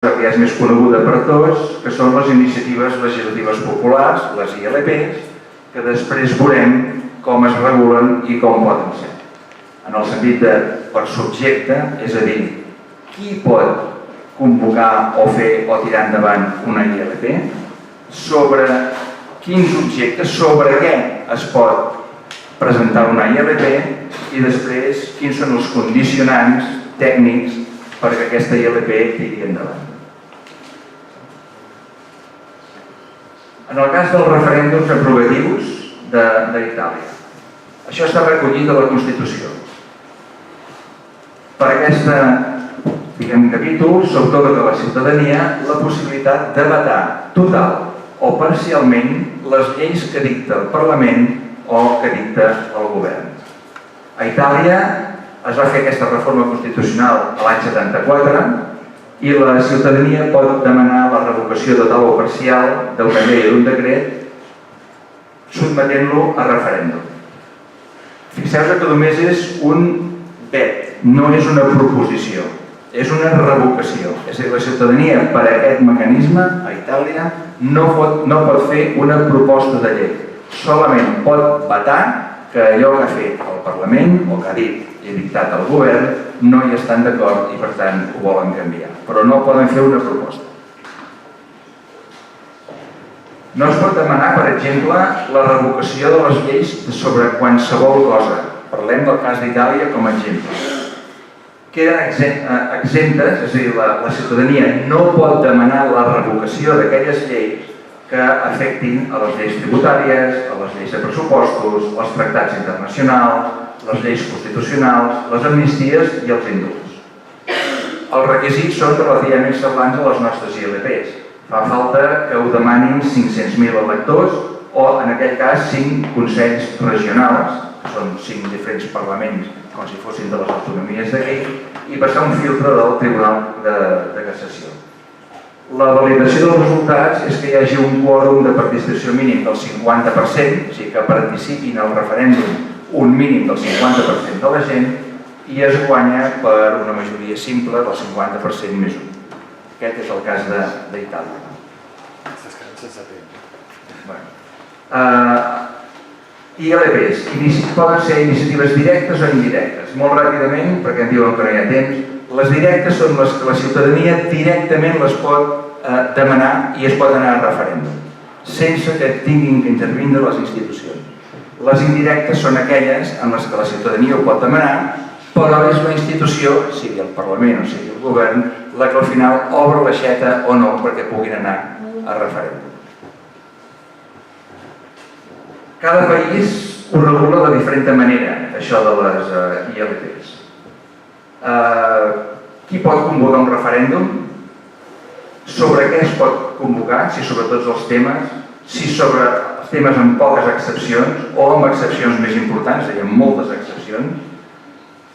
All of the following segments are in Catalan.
que ja és més coneguda per tots, que són les iniciatives legislatives populars, les ILPs, que després veurem com es regulen i com poden ser. En el sentit de per subjecte, és a dir, qui pot convocar o fer o tirar endavant una ILP, sobre quins objectes, sobre què es pot presentar una ILP i després quins són els condicionants tècnics perquè aquesta ILP tiri endavant. En el cas dels referèndums aprovatius d'Itàlia, això està recollit a la Constitució. Per aquest capítol s'atorga a la ciutadania la possibilitat de vetar total o parcialment les lleis que dicta el Parlament o que dicta el govern. A Itàlia es va fer aquesta reforma constitucional l'any 74 i la ciutadania pot demanar la revocació total o parcial d'una llei o d'un decret sotmetent-lo a referèndum. Fixeu-vos que només és un vet, no és una proposició, és una revocació. És a dir, la ciutadania per aquest mecanisme a Itàlia no pot fer una proposta de llei, solament pot vetar que allò que ha fet el Parlament o que ha dit i dictat el govern no hi estan d'acord i per tant ho volen canviar, però no poden fer una proposta. No es pot demanar, per exemple, la revocació de les lleis sobre qualsevol cosa. Parlem del cas d'Itàlia com a exemple. Queden exemptes, és a dir, la ciutadania no pot demanar la revocació d'aquelles lleis que afectin a les lleis tributàries, a les lleis de pressupostos, als tractats internacionals, les lleis constitucionals, les amnisties i els indults. Els requisits són relativament semblants a les nostres ILPs. Fa falta que ho demanin 500.000 electors o, en aquell cas, 5 consells regionals, que són 5 diferents parlaments, com si fossin de les autonomies d'aquí, i passar un filtre del Tribunal de Cassació. La validació dels resultats és que hi hagi un quòrum de participació mínim del 50%, o sigui que participin al referèndum un mínim del 50% de la gent i es guanya per una majoria simple del 50% més 1. Aquest és el cas d'Itàlia. ILPs poden ser iniciatives directes o indirectes. Molt ràpidament, perquè em diuen que no hi ha temps, les directes són les que la ciutadania directament les pot demanar i es pot anar a referèndum, sense que tinguin que intervindre les institucions. Les indirectes són aquelles en les que la ciutadania ho pot demanar, però és la institució, sigui el Parlament o sigui el govern, la que al final obre l'aixeta o no perquè puguin anar a referèndum. Cada país ho regula de diferent manera, això de les ILPs. Qui pot convocar un referèndum? Sobre què es pot convocar? Si sobre tots els temes, si sobre els temes amb poques excepcions o amb excepcions més importants, hi ha moltes excepcions,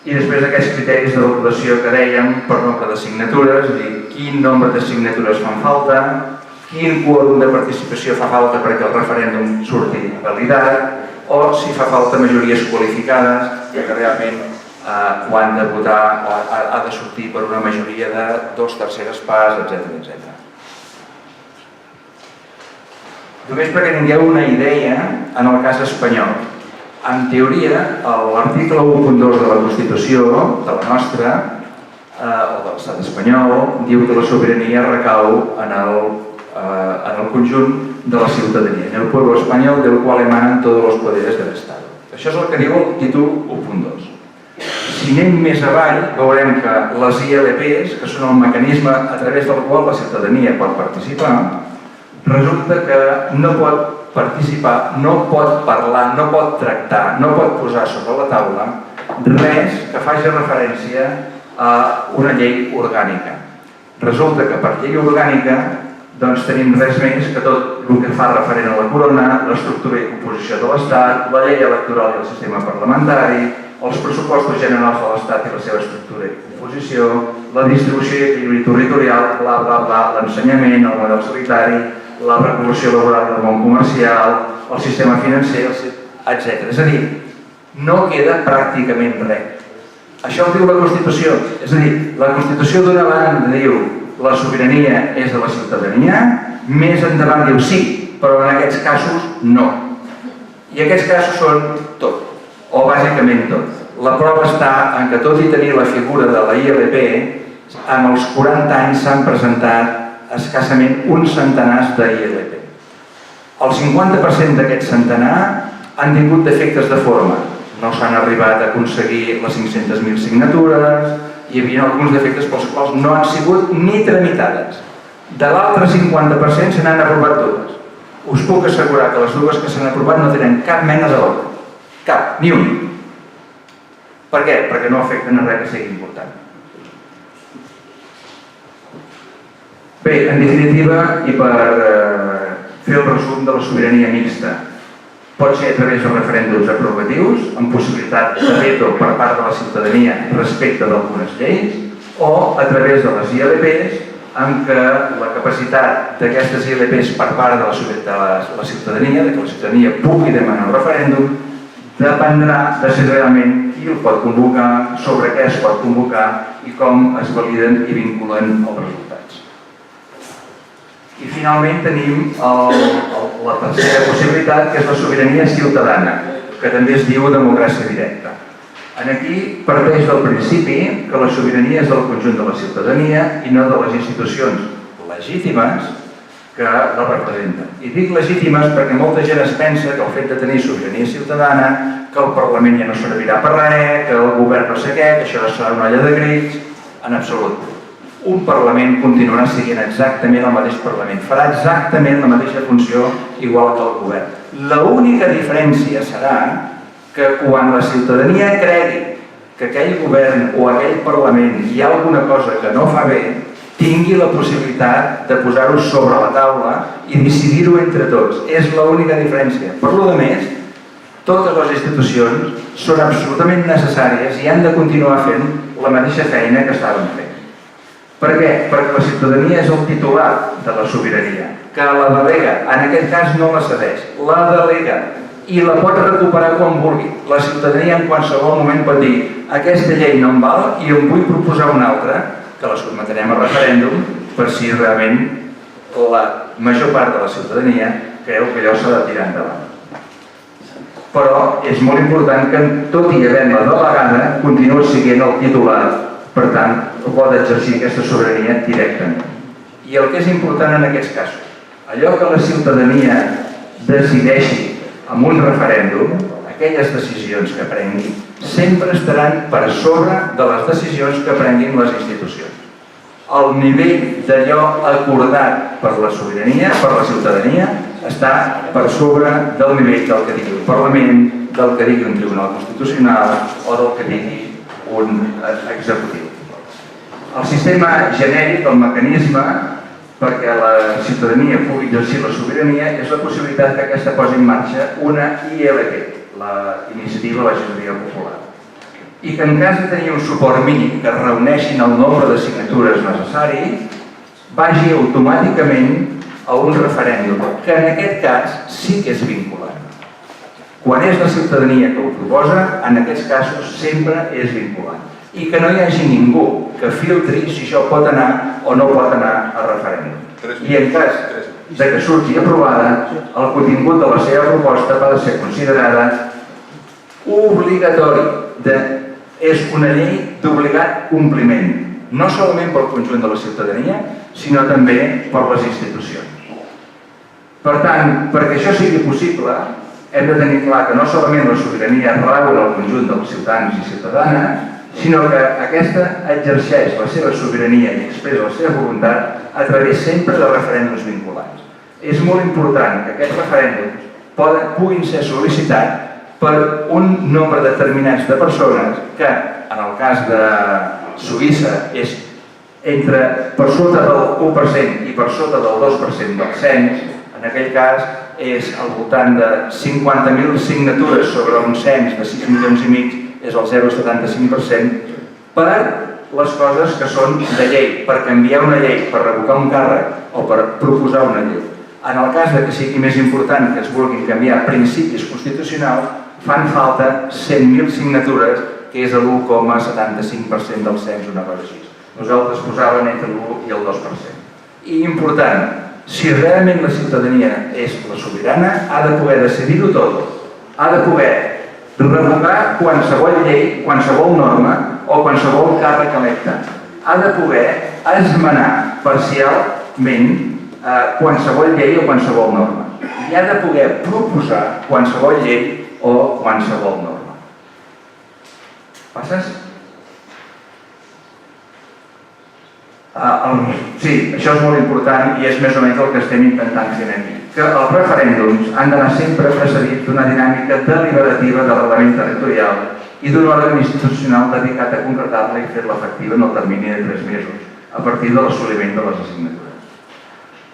i després aquests criteris de valoració que dèiem per nombre de signatures, és a dir, quin nombre de signatures fan falta, quin quòrum de participació fa falta perquè el referèndum surti validat, o si fa falta majories qualificades, que realment ho han de votar, ha de sortir per una majoria de 2/3 parts, etc. Només perquè tingueu una idea, en el cas espanyol, en teoria, l'article 1.2 de la Constitució, de la nostra, o de l'estat espanyol, diu que la sobirania recau en el conjunt de la ciutadania, en el pueblo español del cual emanan todos los poderes del Estado. Això és el que diu el títol 1.2. Si anem més avall, veurem que les ILPs, que són el mecanisme a través del qual la ciutadania pot participar, resulta que no pot participar, no pot parlar, no pot tractar, no pot posar sobre la taula res que faci referència a una llei orgànica. Resulta que per llei orgànica doncs tenim res més que tot el que fa referent a la corona, l'estructura i composició de l'Estat, la llei electoral i el sistema parlamentari, els pressupostos generals de l'Estat i la seva estructura i composició, la distribució i equilibri territorial, bla, bla, bla, l'ensenyament, el model sanitari, la regulació laboral del món comercial, el sistema financer, etc. És a dir, no queda pràcticament res. Això ho diu la Constitució. És a dir, la Constitució d'una banda diu la sobirania és de la ciutadania, més endavant diu sí, però en aquests casos no. I aquests casos són tot, o bàsicament tot. La prova està en que, tot i tenir la figura de la ILP, en els 40 anys s'han presentat escassament uns centenars d'ILP. El 50% d'aquest centenar han tingut defectes de forma. No s'han arribat a aconseguir les 500.000 signatures, hi havia alguns defectes pels quals no han sigut ni tramitades. De l'altre 50% se n'han aprovat totes. Us puc assegurar que les dues que s'han aprovat no tenen cap mena de valor. Cap, ni un. Per què? Perquè no afecten a res que sigui important. Bé, en definitiva, i per fer el resum de la sobirania mixta, pot ser a través de referèndums aprovatius, amb possibilitat de veto per part de la ciutadania respecte d'algunes lleis, o a través de les ILPs, en què la capacitat d'aquestes ILPs per part de la ciutadania, que la ciutadania pugui demanar un referèndum, dependrà de si realment qui el pot convocar, sobre què es pot convocar i com es validen i vinculen els resultats. I finalment tenim la tercera possibilitat, que és la sobirania ciutadana, que també es diu democràcia directa. Aquí parteix del principi que la sobirania és del conjunt de la ciutadania i no de les institucions legítimes que la representen. I dic legítimes perquè molta gent es pensa que el fet de tenir sobirania ciutadana, que el Parlament ja no servirà per res, que el govern no sé què, que això serà una olla de crits, en absolut. Un Parlament continuarà sent exactament el mateix Parlament, farà exactament la mateixa funció igual que el govern. L'única diferència serà que quan la ciutadania cregui que aquell govern o aquell Parlament hi ha alguna cosa que no fa bé, tingui la possibilitat de posar-ho sobre la taula i decidir-ho entre tots. És l'única diferència. Per lo demés, totes les institucions són absolutament necessàries i han de continuar fent la mateixa feina que estaven fent. Per què? Perquè la ciutadania és el titular de la sobirania, que la delega, en aquest cas no la cedeix, la delega i la pot recuperar quan vulgui. La ciutadania en qualsevol moment pot dir aquesta llei no em val i em vull proposar una altra, que la sotmetrem a referèndum per si realment la major part de la ciutadania creu que allò s'ha de tirar endavant. Però és molt important que, tot i havent-la delegada, continuï sent el titular, per tant, pot exercir aquesta sobirania directament. I el que és important en aquests casos, allò que la ciutadania decideixi amb un referèndum, aquelles decisions que prengui, sempre estaran per sobre de les decisions que prenguin les institucions. El nivell d'allò acordat per la sobirania, per la ciutadania, està per sobre del nivell del que digui el Parlament, del que digui un Tribunal Constitucional o del que digui un executiu. El sistema genèric, el mecanisme perquè la ciutadania pugui exercir la sobirania, és la possibilitat que aquesta posi en marxa una ILP, la Iniciativa Legislativa Popular, i que en cas de tenir un suport mínim que reuneixin el nombre de signatures necessari, vagi automàticament a un referèndum, que en aquest cas sí que és vinculant. Quan és la ciutadania que ho proposa, en aquests casos sempre és vinculant. I que no hi hagi ningú que filtri si això pot anar o no pot anar a referèndum. I en cas de que surti aprovada, el contingut de la seva proposta ha de ser considerada obligatori. És una llei d'obligat compliment, no solament pel conjunt de la ciutadania, sinó també per les institucions. Per tant, perquè això sigui possible, hem de tenir clar que no solament la sobirania rau en el conjunt dels ciutadans i ciutadanes, sinó que aquesta exerceix la seva sobirania i expressa la seva voluntat a través sempre de referèndums vinculants. És molt important que aquests referèndums puguin ser sol·licitats per un nombre determinat de persones que, en el cas de Suïssa, és per sota del 1% i per sota del 2% del cens. En aquell cas és al voltant de 50.000 signatures sobre un cens de 6,5 milions, és el 0,75%, per les coses que són de llei, per canviar una llei, per revocar un càrrec o per proposar una llei. En el cas que sigui més important que es vulguin canviar principis constitucionals, fan falta 100.000 signatures, que és l'1,75% del cens, una cosa així. Nosaltres posàvem entre l'1 i el 2%. I important, si realment la ciutadania és la sobirana, ha de poder decidir-ho tot. Ha de poder revocar qualsevol llei, qualsevol norma o qualsevol càrrec electe. Ha de poder esmenar parcialment qualsevol llei o qualsevol norma. I ha de poder proposar qualsevol llei o qualsevol norma. Passes? Sí, això és molt important i és més o menys el que estem intentant fer aquí. Que els referèndums han d'anar sempre precedits d'una dinàmica deliberativa d'arrelament territorial i d'un òrgan institucional dedicat a concretar-la i fer-la efectiva en el termini de 3 mesos, a partir de l'assoliment de les assignatures.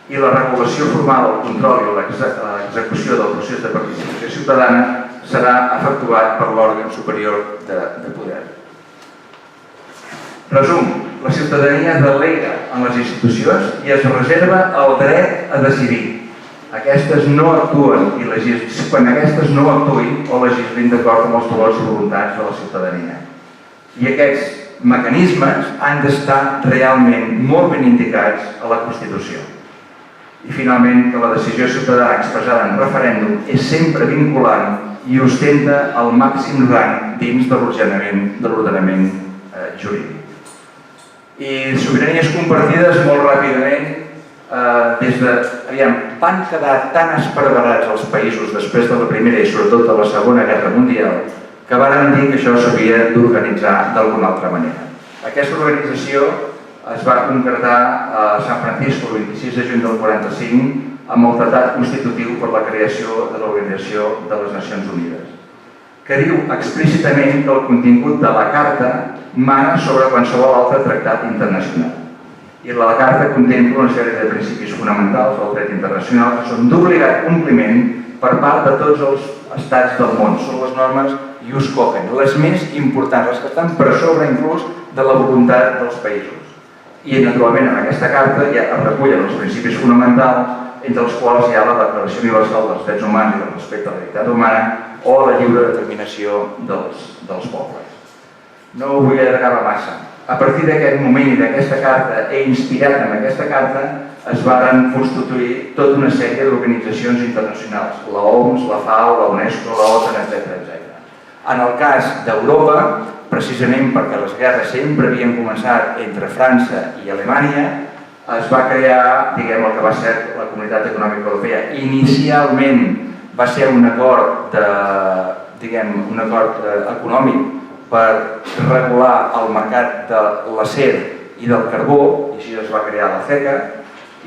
I la regulació formal, el control i l'execució del procés de participació ciutadana serà efectuat per l'òrgan superior de poder. Resum, la ciutadania delega en les institucions i es reserva el dret a decidir. Aquestes no actuen i quan aquestes no actuïn o legislin d'acord amb els valors i voluntats de la ciutadania. I aquests mecanismes han d'estar realment molt ben indicats a la Constitució. I finalment, que la decisió ciutadana expressada en referèndum és sempre vinculant i ostenta el màxim rang dins de l'ordenament jurídic. I sobiranies compartides, molt ràpidament, van quedar tan esparverats els països després de la Primera i sobretot de la Segona Guerra Mundial que van dir que això s'havia d'organitzar d'alguna altra manera. Aquesta organització es va concretar a Sant Francisco el 26 de juny del 1945 amb el Tractat Constitutiu per la creació de l'Organització de les Nacions Unides, que diu explícitament que el contingut de la Carta mana sobre qualsevol altre tractat internacional. I la Carta contempla una sèrie de principis fonamentals del dret internacional que són d'obligat compliment per part de tots els estats del món. Són les normes ius cogen, les més importants, les que estan per sobre inclús de la voluntat dels països. I naturalment en aquesta carta ja es recullen els principis fonamentals, entre els quals hi ha la Declaració Universal dels Drets Humans i del respecte a la dignitat humana o la lliure determinació dels pobles. No ho vull allargar massa. A partir d'aquest moment i d'aquesta carta, inspirat en aquesta carta, es varen constituir tota una sèrie d'organitzacions internacionals, la OMS, la FAO, la UNESCO, la OTAN, etc. En el cas d'Europa, precisament perquè les guerres sempre havien començat entre França i Alemanya, es va crear, diguem, el que va ser la Comunitat Econòmica Europea. Inicialment va ser un acord econòmic per regular el mercat de l'acer i del carbó, i així es va crear la CECA,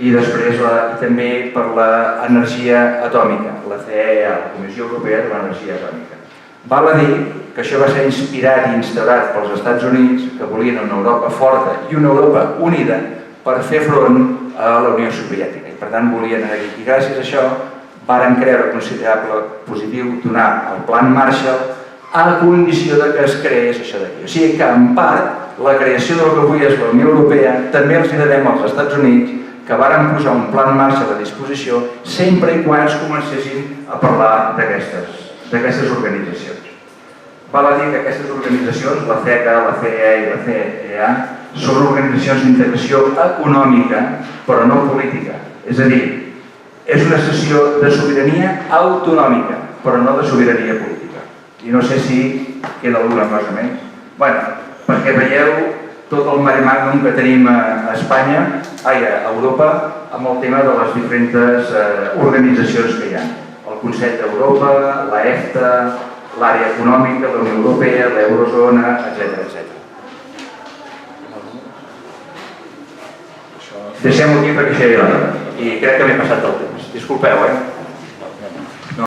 i després també per l'energia atòmica, la CEA, la Comissió Europea de l'Energia Atòmica. Val a dir que això va ser inspirat i instaurat pels Estats Units, que volien una Europa forta i una Europa unida per fer front a la Unió Soviètica. I per tant volien anar-hi. I gràcies a això varen creure considerable positiu donar el Plan Marshall a condició que es creés això d'aquí. O sigui que, en part, la creació del que avui és la Unió Europea també els devem als Estats Units, que varen posar un Plan Marshall a disposició sempre i quan es comencessin a parlar d'aquestes organitzacions. Val a dir que aquestes organitzacions, la CECA, la CEA i la CEA, són organitzacions d'integració econòmica, però no política. És a dir, és una cessió de sobirania autonòmica, però no de sobirania política. I no sé si queda alguna cosa més. Bé, perquè veieu tot el mare magnum que tenim a Espanya, a Europa, amb el tema de les diferents organitzacions que hi ha. El Consell d'Europa, la EFTA, l'àrea econòmica, la Unió Europea, l'Eurozona, etc. Deixem-ho aquí perquè això hi ha. I crec que m'he passat del temps. Disculpeu,